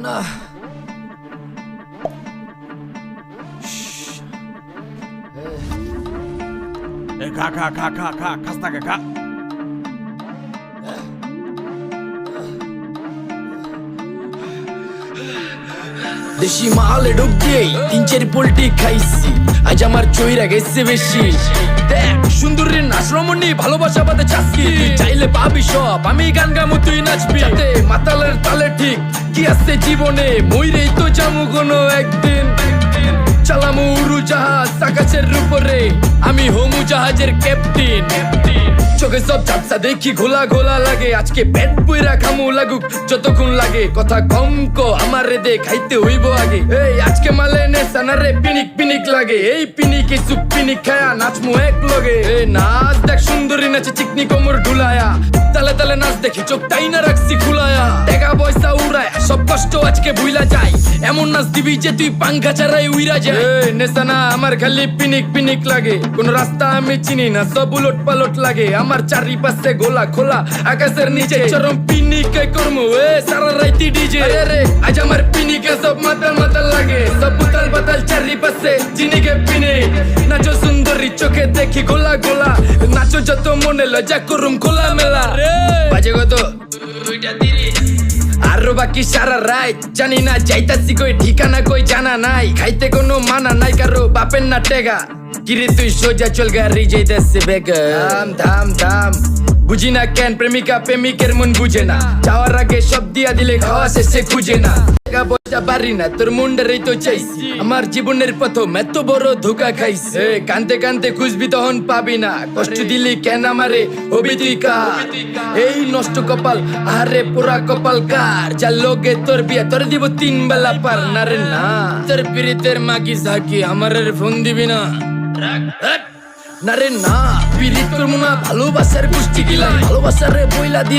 না। খা খা খা খা খা খাস না খা। দেশি মালে ডুব দিয়েই 3-4 পোল্টি খাইছি, আজ আমার চইরা গেছে বেশি। দেখ সুন্দরী নাচ রমণী, ভালোবাসা বাদে চাষকি, চাইলে পাবি সব, আমি গান গামু তুই নাচবি। যাতে মাতালের তালে ঠিক কি আছে জীবনে, মইরেই তো যামু কোনো একদিন। চালামু উড়োজাহাজ আকাশের উপরে, আমি হোমু জাহাজের ক্যাপ্টেন। চোখে সব ঝাপসা দেখি ঘোলা ঘোলা লাগে, আজকে পেট পুইরা খামু লাগুক যতক্ষণ লাগে। কথা কম কো আমারে দে খাইতে হইব আগে। এই আজকে মালে নেশা না রে, পিনিক পিনিক লাগে। এই পিনিকে সুপ পিনিক খায়া নাচমু এক লগে। এই নাচ দেখ সুন্দরী নাচে চিকনি কোমর ঢুলায়া, তালে তালে নাচ দেখি চোখ তাই না রাখছি খুলায়া। টাকা পয়সা উড়ায়া সব কষ্ট আজকে ভুইলা যাই, এমন নাচ দিবি যে তুই পাঙ্খা ছাড়াই উইরা যায়। নেশা না আমার খালি পিনিক পিনিক লাগে, কোন রাস্তা আমি চিনি না, সব উলট পালট লাগে। আমার চারিপাশে গোলা খোলা আকাশের নিচে, চরম পিনিকে করমু সারা রাইতি ডিজে। রে আজ আমার পিনিকে সব মাতাল মাতাল লাগে, সব উতাল পাতাল চারিপাশে চিনিকে পিনিক। নাচো সুন্দরী চোখে দেখি গোলা গোলা, নাচো যত মনে লজ্জা করুম খোলা মেলা। বাজে কত 2:30, আরো বাকি সারা রাত জানি না যাইতাছি কই, ঠিকানা কই জানা নাই। খাইতে কোনো মানা নাই কারো বাপের না টেগা, কিরে তুই সোজা চল গাড়ি যাইতাছে বেগা। থাম থাম থাম, বুঝি না কেন প্রেমিকা প্রেমিকের মন বুঝে না, যাওয়ার আগে সব দিয়া দিলে খাওয়া শেষে খুঁজে না। টাকা পয়সা পারি না তোর মুন্ডারেই তো চাইছি, আমার জীবনের প্রথম এত বড় ধোকা খাইছে। কানতে কানতে খুঁজবি তখন পাবি না, কষ্ট দিলি কেন আমারে হবি তুই কার। এই নষ্ট কপাল আরে পুরা কপাল কার, যা লোকে তোর বিয়া তোর দিব 3 বেলা পার না রে না। তোর পিরিতের মাগি সাকি আমারে ফোন দিবি না, না রে না। পিরিত করবো না ভালোবাসার গোষ্ঠী গিলা, ভালোবাসারে বইলা দিও।